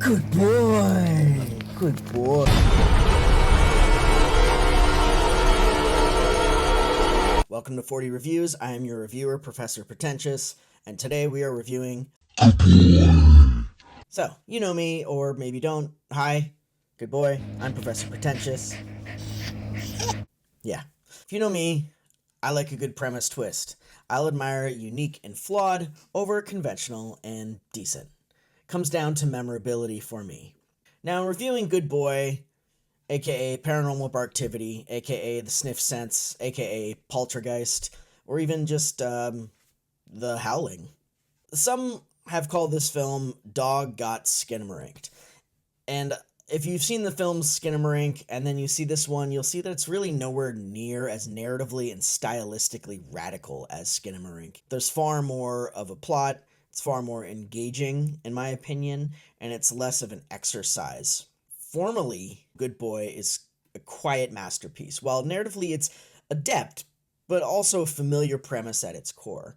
Good boy. Good boy. Welcome to 40 Reviews. I am your reviewer, Professor Pretentious, and today we are reviewing Good Boy. So, you know me, or maybe don't. Hi, good boy. I'm Professor Pretentious. Yeah. If you know me, I like a good premise twist. I'll admire unique and flawed over conventional and decent. Comes down to memorability for me. Now, reviewing Good Boy, aka Paranormal Barktivity, aka The Sniff Sense, aka Poltergeist, or even just The Howling. Some have called this film Dog Got Skinnamarink. And if you've seen the film Skinnamarink and then you see this one, you'll see that it's really nowhere near as narratively and stylistically radical as Skinnamarink. There's far more of a plot, it's far more engaging, in my opinion, and it's less of an exercise. Formally, Good Boy is a quiet masterpiece, while narratively it's adept, but also a familiar premise at its core.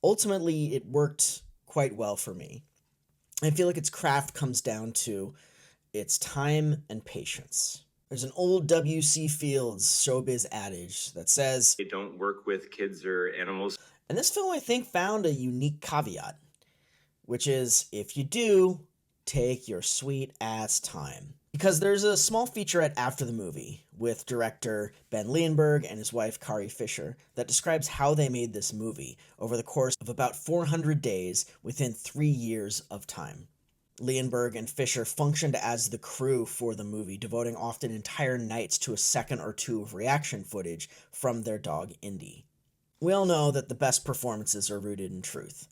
Ultimately, it worked quite well for me. I feel like its craft comes down to its time and patience. There's an old W.C. Fields showbiz adage that says, "They don't work with kids or animals." And this film, I think, found a unique caveat, which is, if you do, take your sweet ass time. Because there's a small featurette after the movie with director Ben Leonberg and his wife Kari Fisher that describes how they made this movie over the course of about 400 days within 3 years of time. Leonberg and Fisher functioned as the crew for the movie, devoting often entire nights to a second or two of reaction footage from their dog Indy. We all know that the best performances are rooted in truth.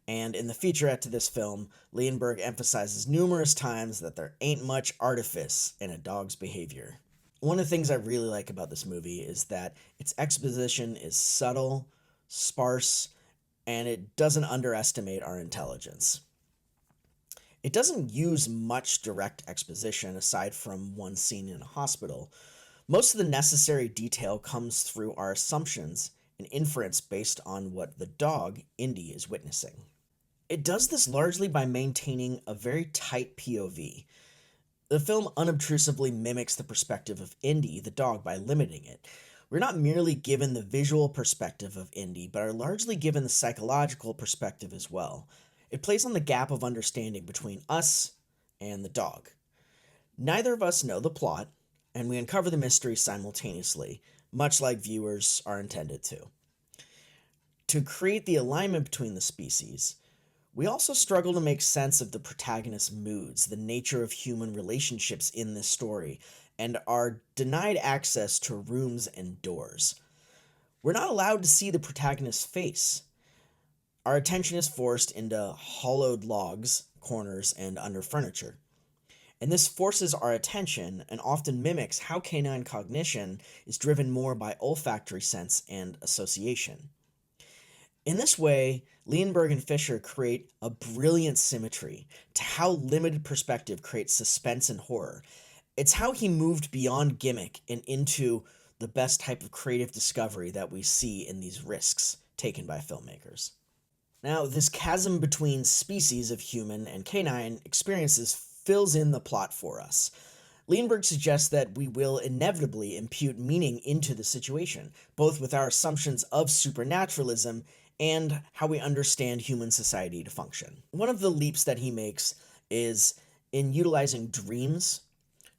And in the featurette to this film, Leonberg emphasizes numerous times that there ain't much artifice in a dog's behavior. One of the things I really like about this movie is that its exposition is subtle, sparse, and it doesn't underestimate our intelligence. It doesn't use much direct exposition aside from one scene in a hospital. Most of the necessary detail comes through our assumptions and inference based on what the dog, Indy, is witnessing. It does this largely by maintaining a very tight POV. The film unobtrusively mimics the perspective of Indy, the dog, by limiting it. We're not merely given the visual perspective of Indy, but are largely given the psychological perspective as well. It plays on the gap of understanding between us and the dog. Neither of us know the plot, and we uncover the mystery simultaneously, much like viewers are intended to. To create the alignment between the species, we also struggle to make sense of the protagonist's moods, the nature of human relationships in this story, and are denied access to rooms and doors. We're not allowed to see the protagonist's face. Our attention is forced into hollowed logs, corners, and under furniture. And this forces our attention and often mimics how canine cognition is driven more by olfactory sense and association. In this way, Leonberg and Fisher create a brilliant symmetry to how limited perspective creates suspense and horror. It's how he moved beyond gimmick and into the best type of creative discovery that we see in these risks taken by filmmakers. Now, this chasm between species of human and canine experiences fills in the plot for us. Leonberg suggests that we will inevitably impute meaning into the situation, both with our assumptions of supernaturalism and how we understand human society to function. One of the leaps that he makes is in utilizing dreams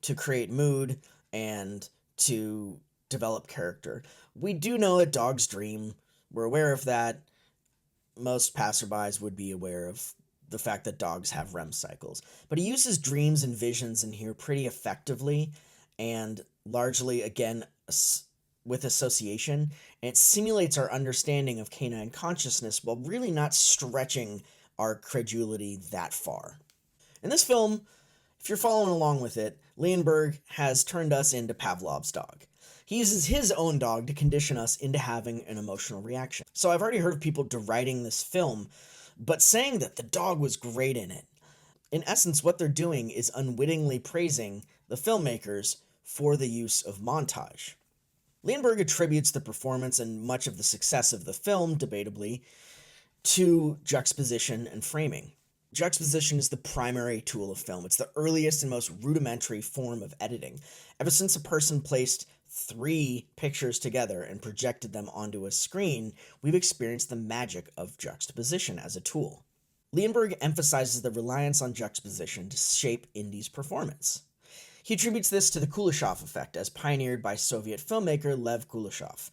to create mood and to develop character. We do know that dogs dream. We're aware of that. Most passerbys would be aware of the fact that dogs have REM cycles. But he uses dreams and visions in here pretty effectively and largely, again, with association, and it simulates our understanding of canine consciousness while really not stretching our credulity that far. In this film, if you're following along with it, Leonberg has turned us into Pavlov's dog. He uses his own dog to condition us into having an emotional reaction. So I've already heard of people deriding this film, but saying that the dog was great in it. In essence, what they're doing is unwittingly praising the filmmakers for the use of montage. Leonberg attributes the performance and much of the success of the film, debatably, to juxtaposition and framing. Juxtaposition is the primary tool of film. It's the earliest and most rudimentary form of editing. Ever since a person placed 3 pictures together and projected them onto a screen, we've experienced the magic of juxtaposition as a tool. Leonberg emphasizes the reliance on juxtaposition to shape Indy's performance. He attributes this to the Kuleshov effect, as pioneered by Soviet filmmaker Lev Kuleshov.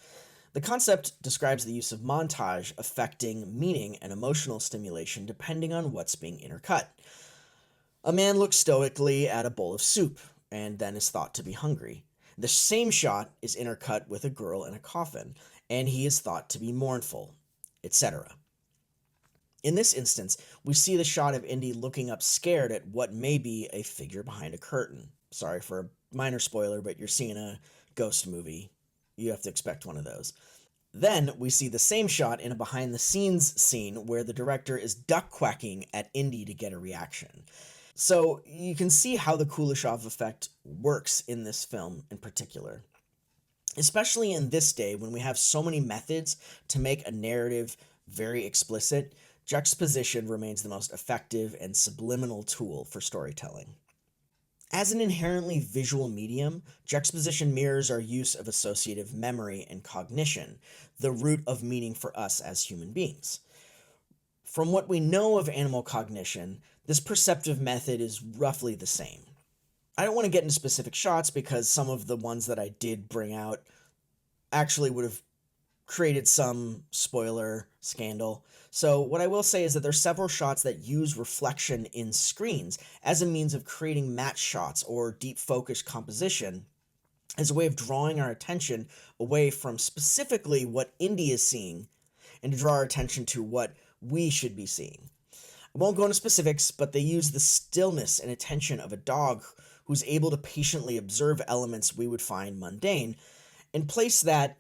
The concept describes the use of montage affecting meaning and emotional stimulation depending on what's being intercut. A man looks stoically at a bowl of soup and then is thought to be hungry. The same shot is intercut with a girl in a coffin, and he is thought to be mournful, etc. In this instance, we see the shot of Indy looking up scared at what may be a figure behind a curtain. Sorry for a minor spoiler, but you're seeing a ghost movie. You have to expect one of those. Then we see the same shot in a behind the scenes scene where the director is duck quacking at Indy to get a reaction. So you can see how the Kuleshov effect works in this film in particular. Especially in this day when we have so many methods to make a narrative very explicit, juxtaposition remains the most effective and subliminal tool for storytelling. As an inherently visual medium, juxtaposition mirrors our use of associative memory and cognition, the root of meaning for us as human beings. From what we know of animal cognition, this perceptive method is roughly the same. I don't want to get into specific shots because some of the ones that I did bring out actually would have created some spoiler scandal. So what I will say is that there's several shots that use reflection in screens as a means of creating matte shots or deep focus composition as a way of drawing our attention away from specifically what Indy is seeing and to draw our attention to what we should be seeing. I won't go into specifics, but they use the stillness and attention of a dog who's able to patiently observe elements we would find mundane and place that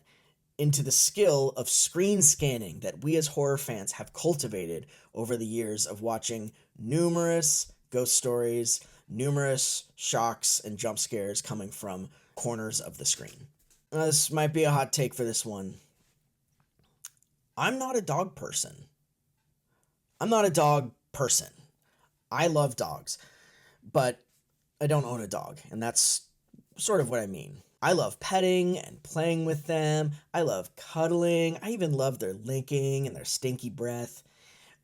into the skill of screen scanning that we as horror fans have cultivated over the years of watching numerous ghost stories, numerous shocks and jump scares coming from corners of the screen. Now, this might be a hot take for this one. I'm not a dog person. I love dogs, but I don't own a dog, and that's sort of what I mean. I love petting and playing with them. I love cuddling. I even love their licking and their stinky breath.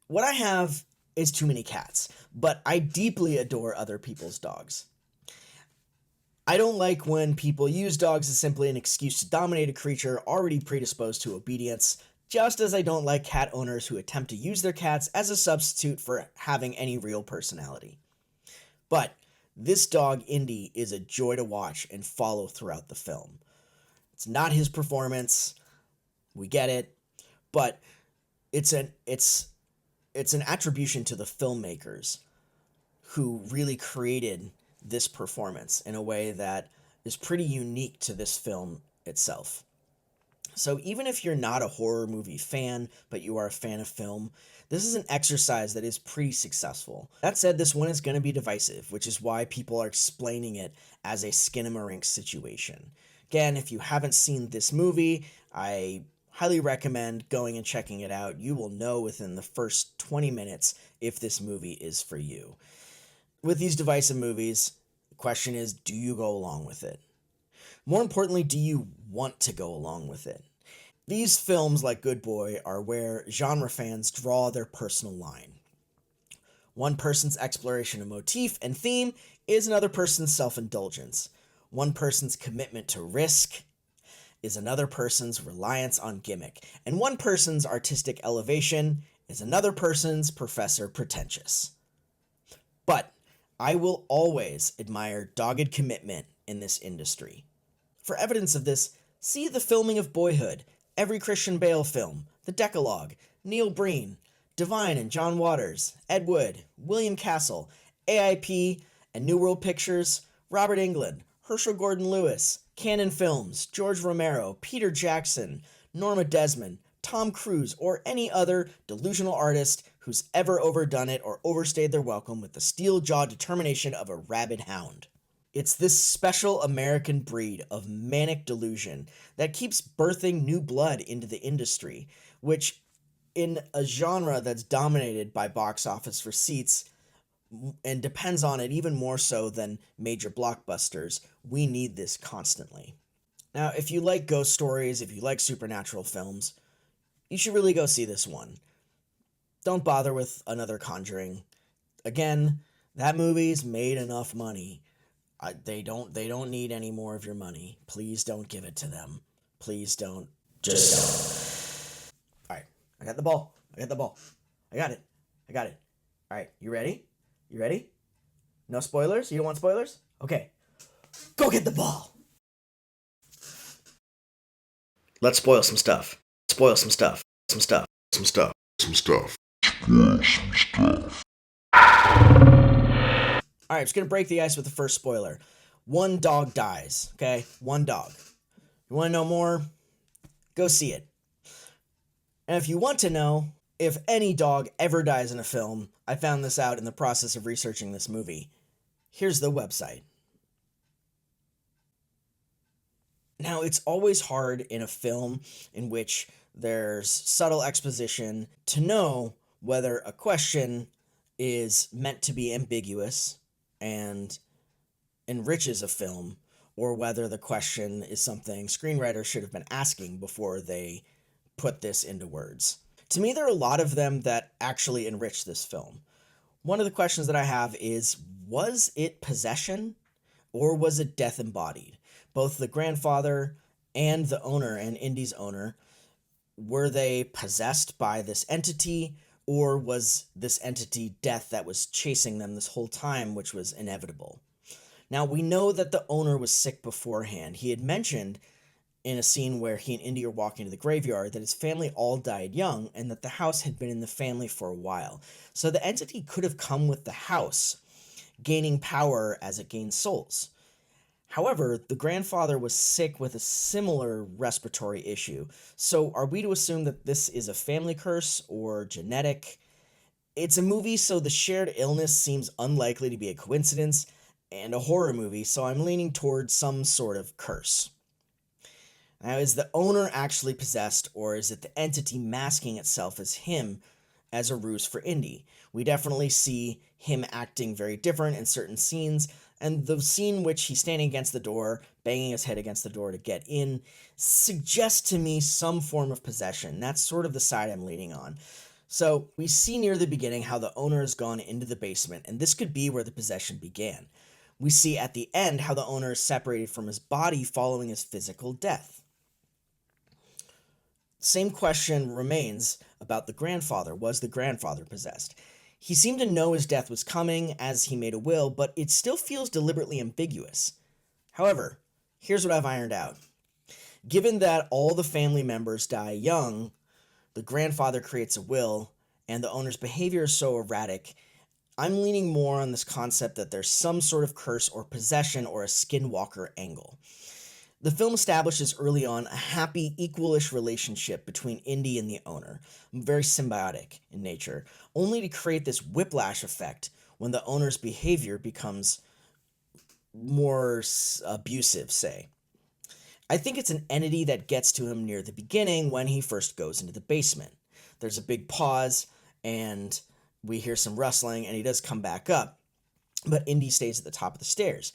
What I have is too many cats, but I deeply adore other people's dogs. I don't like when people use dogs as simply an excuse to dominate a creature already predisposed to obedience, just as I don't like cat owners who attempt to use their cats as a substitute for having any real personality. But this dog, Indy, is a joy to watch and follow throughout the film. It's not his performance, we get it, but it's an attribution to the filmmakers who really created this performance in a way that is pretty unique to this film itself. So even if you're not a horror movie fan, but you are a fan of film, this is an exercise that is pretty successful. That said, this one is going to be divisive, which is why people are explaining it as a Skinamarink situation. Again, if you haven't seen this movie, I highly recommend going and checking it out. You will know within the first 20 minutes if this movie is for you. With these divisive movies, the question is, do you go along with it? More importantly, do you want to go along with it? These films, like Good Boy, are where genre fans draw their personal line. One person's exploration of motif and theme is another person's self-indulgence. One person's commitment to risk is another person's reliance on gimmick. And one person's artistic elevation is another person's professor pretentious. But I will always admire dogged commitment in this industry. For evidence of this, see the filming of Boyhood, every Christian Bale film, The Decalogue, Neil Breen, Divine and John Waters, Ed Wood, William Castle, AIP and New World Pictures, Robert Englund, Herschel Gordon Lewis, Cannon Films, George Romero, Peter Jackson, Norma Desmond, Tom Cruise, or any other delusional artist who's ever overdone it or overstayed their welcome with the steel-jawed determination of a rabid hound. It's this special American breed of manic delusion that keeps birthing new blood into the industry, which in a genre that's dominated by box office receipts and depends on it even more so than major blockbusters, we need this constantly. Now, if you like ghost stories, if you like supernatural films, you should really go see this one. Don't bother with another Conjuring. Again, that movie's made enough money. They don't need any more of your money. Please don't give it to them. Please don't. Just don't. All right, I got the ball. I got the ball. I got it. I got it. All right, you ready? You ready? No spoilers? You don't want spoilers? Okay. Go get the ball. Let's spoil some stuff. Spoil some stuff. Some stuff. Some stuff. Some stuff. All right, just gonna break the ice with the first spoiler. One dog dies, okay? One dog. You wanna know more? Go see it. And if you want to know if any dog ever dies in a film, I found this out in the process of researching this movie. Here's the website. Now, it's always hard in a film in which there's subtle exposition to know whether a question is meant to be ambiguous and enriches a film, or whether the question is something screenwriters should have been asking before they put this into words. To me, there are a lot of them that actually enrich this film. One of the questions that I have is, was it possession or was it death embodied? Both the grandfather and the owner, and Indy's owner, were they possessed by this entity, or was this entity death that was chasing them this whole time, which was inevitable? Now, we know that the owner was sick beforehand. He had mentioned in a scene where he and Indy are walking to the graveyard that his family all died young and that the house had been in the family for a while. So the entity could have come with the house, gaining power as it gained souls. However, the grandfather was sick with a similar respiratory issue. So are we to assume that this is a family curse or genetic? It's a movie, so the shared illness seems unlikely to be a coincidence, and a horror movie, so I'm leaning towards some sort of curse. Now, is the owner actually possessed, or is it the entity masking itself as him as a ruse for Indy? We definitely see him acting very different in certain scenes, and the scene which he's standing against the door, banging his head against the door to get in, suggests to me some form of possession. That's sort of the side I'm leaning on. So we see near the beginning how the owner has gone into the basement, and this could be where the possession began. We see at the end how the owner is separated from his body following his physical death. Same question remains about the grandfather. Was the grandfather possessed? He seemed to know his death was coming as he made a will, but it still feels deliberately ambiguous. However, here's what I've ironed out. Given that all the family members die young, the grandfather creates a will, and the owner's behavior is so erratic, I'm leaning more on this concept that there's some sort of curse or possession or a skinwalker angle. The film establishes early on a happy, equalish relationship between Indy and the owner, very symbiotic in nature, only to create this whiplash effect when the owner's behavior becomes more abusive, say. I think it's an entity that gets to him near the beginning when he first goes into the basement. There's a big pause, and we hear some rustling, and he does come back up, but Indy stays at the top of the stairs.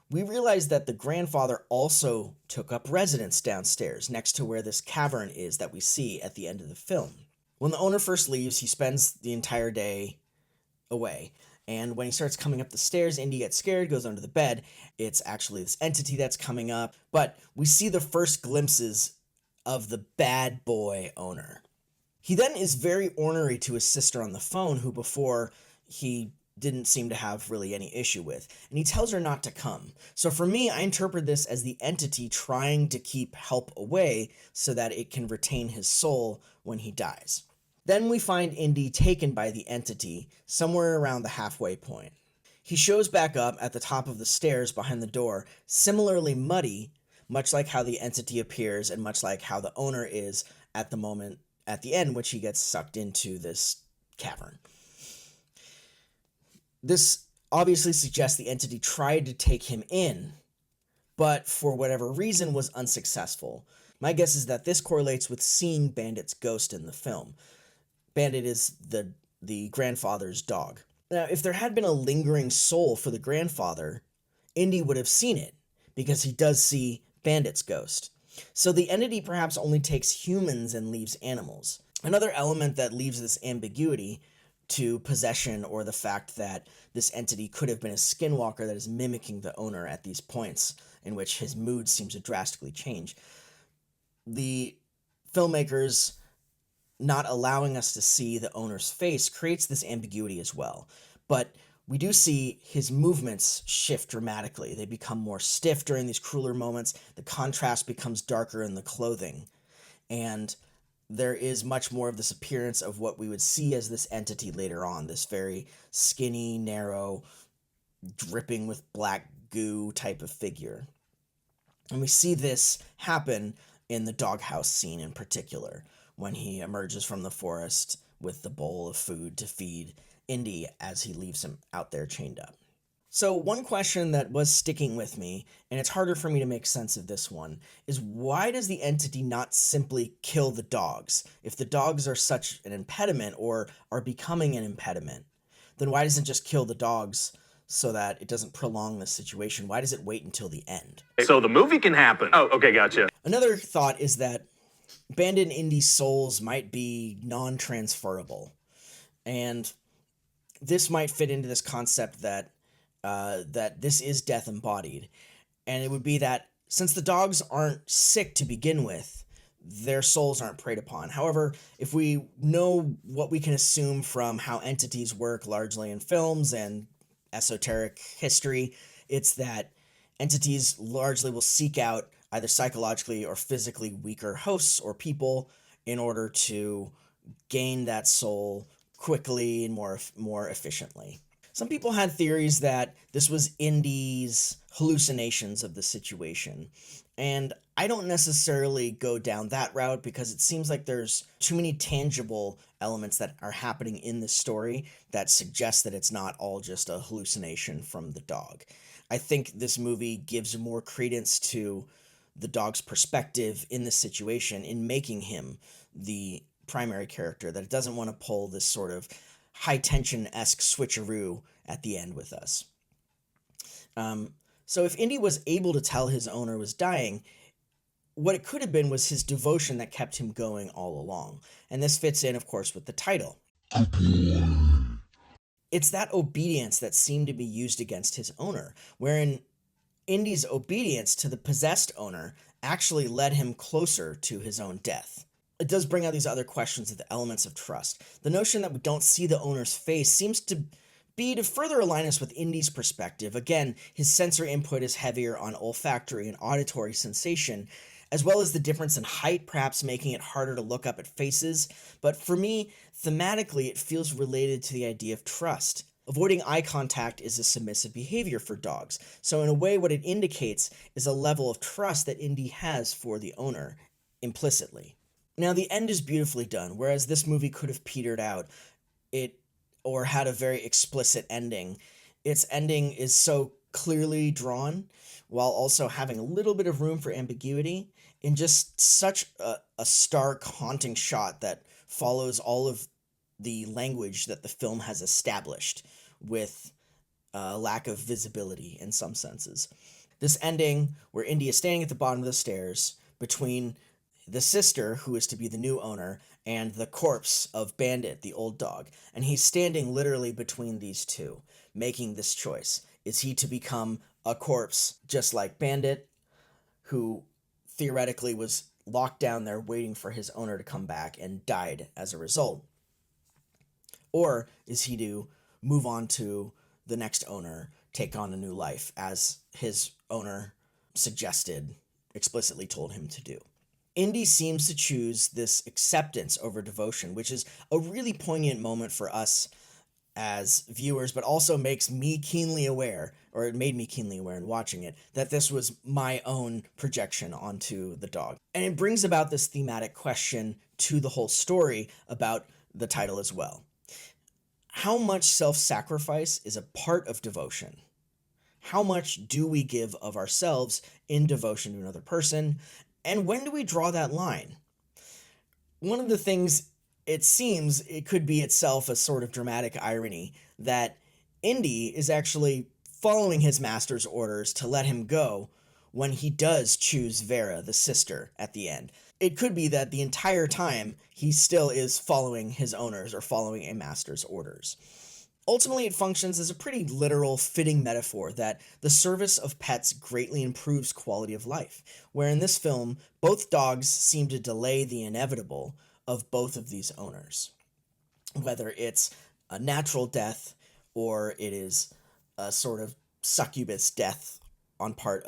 We realize that the grandfather also took up residence downstairs, next to where this cavern is that we see at the end of the film. When the owner first leaves, he spends the entire day away, and when he starts coming up the stairs, Indy gets scared, goes under the bed. It's actually this entity that's coming up, but we see the first glimpses of the bad boy owner. He then is very ornery to his sister on the phone, who before he didn't seem to have really any issue with, and he tells her not to come. So for me, I interpret this as the entity trying to keep help away so that it can retain his soul when he dies. Then we find Indy taken by the entity somewhere around the halfway point. He shows back up at the top of the stairs behind the door, similarly muddy, much like how the entity appears and much like how the owner is at the moment at the end, which he gets sucked into this cavern. This obviously suggests the entity tried to take him in, but for whatever reason was unsuccessful. My guess is that this correlates with seeing Bandit's ghost in the film. Bandit is the grandfather's dog. Now, if there had been a lingering soul for the grandfather, Indy would have seen it, because he does see Bandit's ghost. So the entity perhaps only takes humans and leaves animals. Another element that leaves this ambiguity to possession, or the fact that this entity could have been a skinwalker that is mimicking the owner at these points in which his mood seems to drastically change. The filmmakers not allowing us to see the owner's face creates this ambiguity as well. But we do see his movements shift dramatically. They become more stiff during these crueler moments. The contrast becomes darker in the clothing. And there is much more of this appearance of what we would see as this entity later on, this very skinny, narrow, dripping with black goo type of figure. And we see this happen in the doghouse scene in particular, when he emerges from the forest with the bowl of food to feed Indy as he leaves him out there chained up. So one question that was sticking with me, and it's harder for me to make sense of this one, is why does the entity not simply kill the dogs? If the dogs are such an impediment, or are becoming an impediment, then why doesn't it just kill the dogs so that it doesn't prolong the situation? Why does it wait until the end? So the movie can happen. Oh, okay, gotcha. Another thought is that Bandit and Indy's souls might be non-transferable. And this might fit into this concept that that this is death embodied. And it would be that since the dogs aren't sick to begin with, their souls aren't preyed upon. However, if we know what we can assume from how entities work largely in films and esoteric history, it's that entities largely will seek out either psychologically or physically weaker hosts or people in order to gain that soul quickly and more efficiently. Some people had theories that this was Indy's hallucinations of the situation, and I don't necessarily go down that route because it seems like there's too many tangible elements that are happening in this story that suggest that it's not all just a hallucination from the dog. I think this movie gives more credence to the dog's perspective in this situation in making him the primary character, that it doesn't want to pull this sort of high tension-esque switcheroo at the end with us. So if Indy was able to tell his owner was dying, what it could have been was his devotion that kept him going all along. And this fits in, of course, with the title. It's that obedience that seemed to be used against his owner, wherein Indy's obedience to the possessed owner actually led him closer to his own death. It does bring out these other questions of the elements of trust. The notion that we don't see the owner's face seems to be to further align us with Indy's perspective. Again, his sensory input is heavier on olfactory and auditory sensation, as well as the difference in height, perhaps making it harder to look up at faces. But for me, thematically, it feels related to the idea of trust. Avoiding eye contact is a submissive behavior for dogs. So in a way, what it indicates is a level of trust that Indy has for the owner, implicitly. Now, the end is beautifully done, whereas this movie could have petered out or had a very explicit ending. Its ending is so clearly drawn, while also having a little bit of room for ambiguity, in just such a stark, haunting shot that follows all of the language that the film has established with a lack of visibility in some senses. This ending, where Indy is standing at the bottom of the stairs between the sister, who is to be the new owner, and the corpse of Bandit, the old dog, and he's standing literally between these two, making this choice. Is he to become a corpse just like Bandit, who theoretically was locked down there waiting for his owner to come back and died as a result? Or is he to move on to the next owner, take on a new life, as his owner suggested, explicitly told him to do? Indy seems to choose this acceptance over devotion, which is a really poignant moment for us as viewers, but also makes me keenly aware, or it made me keenly aware in watching it, that this was my own projection onto the dog. And it brings about this thematic question to the whole story about the title as well. How much self-sacrifice is a part of devotion? How much do we give of ourselves in devotion to another person? And when do we draw that line? One of the things it seems it could be itself a sort of dramatic irony that Indy is actually following his master's orders to let him go when he does choose Vera, the sister, at the end. It could be that the entire time he still is following his owners or following a master's orders. Ultimately, it functions as a pretty literal, fitting metaphor that the service of pets greatly improves quality of life, where in this film, both dogs seem to delay the inevitable of both of these owners. Whether it's a natural death or it is a sort of succubus death on the part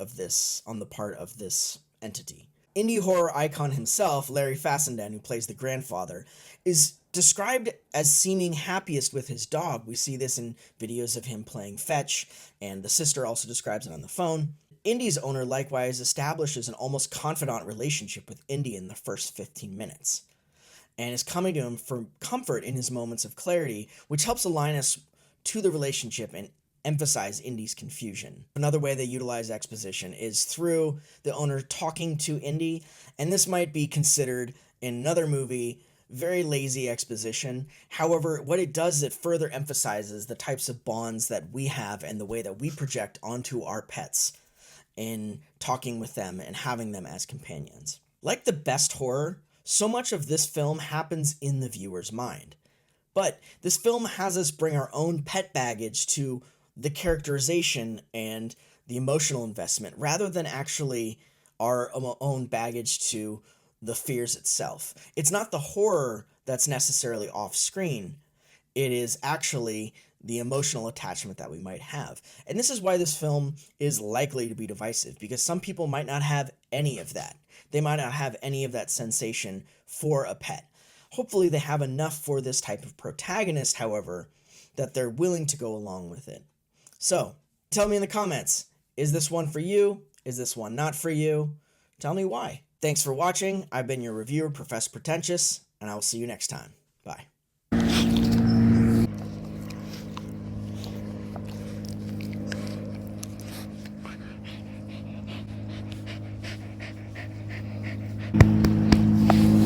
of this entity. Indie horror icon himself, Larry Fassenden, who plays the grandfather, is described as seeming happiest with his dog. We see this in videos of him playing fetch, and the sister also describes it on the phone. Indy's owner likewise establishes an almost confidant relationship with Indy in the first 15 minutes, and is coming to him for comfort in his moments of clarity, which helps align us to the relationship and emphasize Indy's confusion. Another way they utilize exposition is through the owner talking to Indy, and this might be considered in another movie very lazy exposition. However, what it does is it further emphasizes the types of bonds that we have and the way that we project onto our pets in talking with them and having them as companions. Like the best horror, so much of this film happens in the viewer's mind. But this film has us bring our own pet baggage to the characterization and the emotional investment rather than actually our own baggage to the fears itself. It's not the horror that's necessarily off screen. It is actually the emotional attachment that we might have. And this is why this film is likely to be divisive, because some people might not have any of that. They might not have any of that sensation for a pet. Hopefully they have enough for this type of protagonist, however, that they're willing to go along with it. So, tell me in the comments, is this one for you? Is this one not for you? Tell me why. Thanks for watching. I've been your reviewer, Professor Pretentious, and I will see you next time.